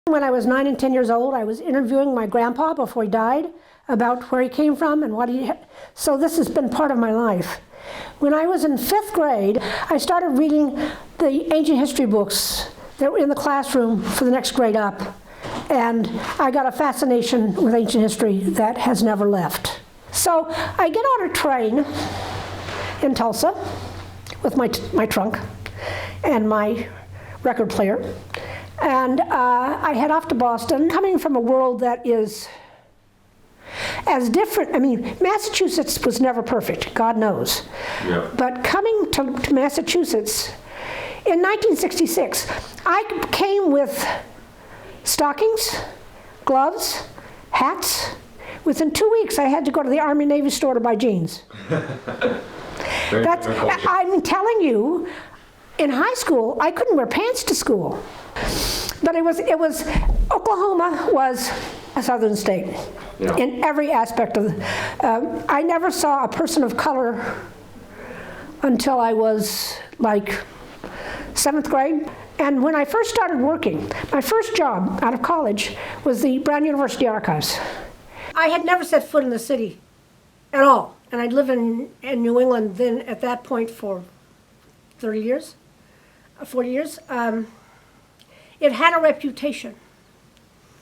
When I was 9 and 10 years old, I was interviewing my grandpa before he died about where he came from and what he had. So this has been part of my life. When I was in 5th grade, I started reading the ancient history books that were in the classroom for the next grade up. And I got a fascination with ancient history that has never left. So I get on a train in Tulsa with my trunk and my record player. And I head off to Boston, coming from a world that is as different. I mean, Massachusetts was never perfect, God knows. Yeah. But coming to Massachusetts, in 1966, I came with stockings, gloves, hats. Within 2 weeks, I had to go to the Army Navy store to buy jeans. I'm telling you, in high school, I couldn't wear pants to school. But Oklahoma was a southern state in every aspect of I never saw a person of color until I was like 7th grade. And when I first started working, my first job out of college was the Brown University Archives. I had never set foot in the city at all. And I'd lived in New England then at that point for 40 years. It had a reputation.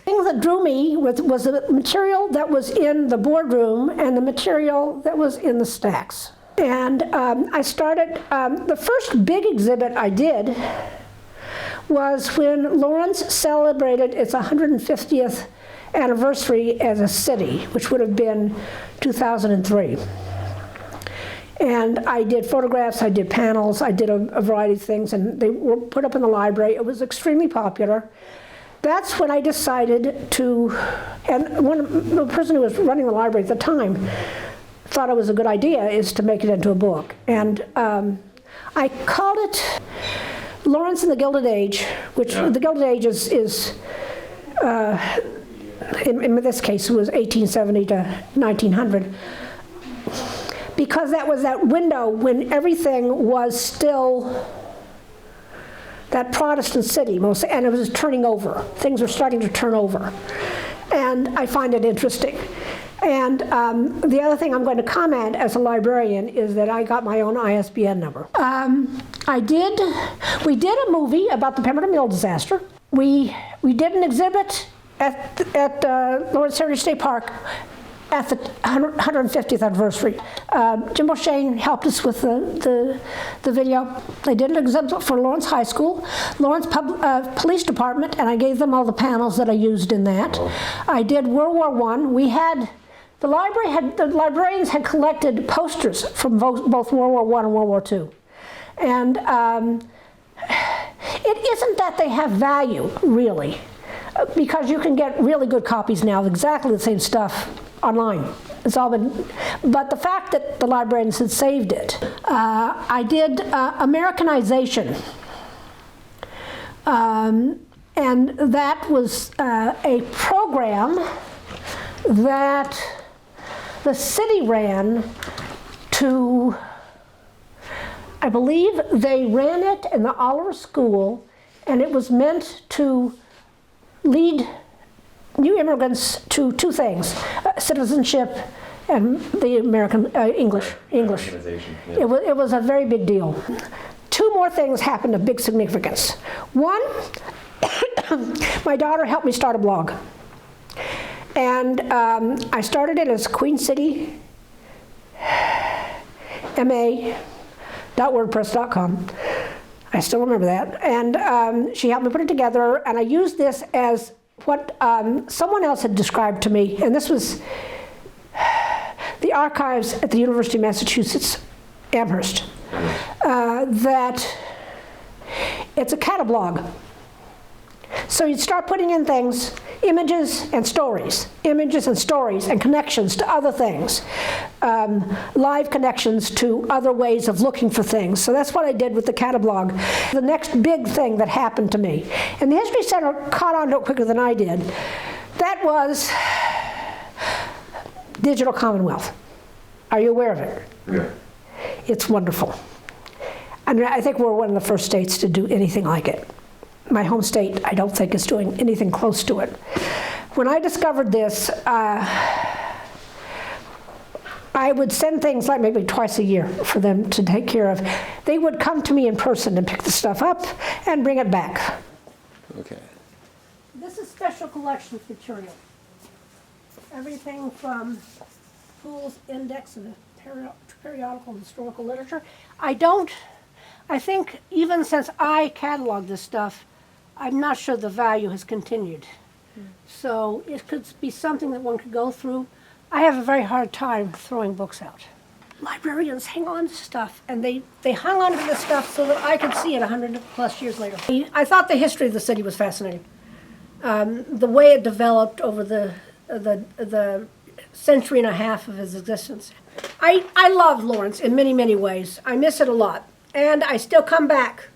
The thing that drew me was the material that was in the boardroom and the material that was in the stacks. And I started, the first big exhibit I did was when Lawrence celebrated its 150th anniversary as a city, which would have been 2003. And I did photographs, I did panels, I did a variety of things, and they were put up in the library. It was extremely popular. That's when I decided to, and the person who was running the library at the time thought it was a good idea, is to make it into a book. And I called it Lawrence and the Gilded Age, which the Gilded Age is in this case, it was 1870 to 1900. Because that was that window when everything was still that Protestant city, and it was turning over. Things were starting to turn over. And I find it interesting. And the other thing I'm going to comment as a librarian is that I got my own ISBN number. We did a movie about the Pemberton Mill disaster. We did an exhibit at Lawrence Heritage State Park at the 150th anniversary. Jim O'Shane helped us with the video. They did an exhibit for Lawrence High School, Lawrence Police Department, and I gave them all the panels that I used in that. I did World War I. The librarians had collected posters from both World War I and World War II. And it isn't that they have value, really, because you can get really good copies now of exactly the same stuff online. It's all been, but the fact that the librarians had saved it. I did Americanization, and that was a program that the city ran to, I believe they ran it in the Oliver School, and it was meant to lead new immigrants to two things: citizenship and the American English. Yeah. It was a very big deal. Two more things happened of big significance. One, my daughter helped me start a blog. And I started it as Queen City ma.wordpress.com. I still remember that. And she helped me put it together, and I used this as what someone else had described to me, and this was the archives at the University of Massachusetts, Amherst, that it's a catalog. So you'd start putting in things, images and stories and connections to other things, live connections to other ways of looking for things. So that's what I did with the catalog. The next big thing that happened to me, and the History Center caught on to it quicker than I did, that was Digital Commonwealth. Are you aware of it? Yeah. It's wonderful. I mean, I think we're one of the first states to do anything like it. my home state, I don't think, is doing anything close to it. When I discovered this, I would send things like maybe twice a year for them to take care of. They would come to me in person and pick the stuff up and bring it back. Okay. This is special collections material. Everything from Poole's Index of the Periodical Historical Literature. I think even since I cataloged this stuff, I'm not sure the value has continued. So it could be something that one could go through. I have a very hard time throwing books out. Librarians hang on to stuff, and they hung on to this stuff so that I could see it 100 plus years later. I thought the history of the city was fascinating. The way it developed over the century and a half of its existence. I love Lawrence in many, many ways. I miss it a lot, and I still come back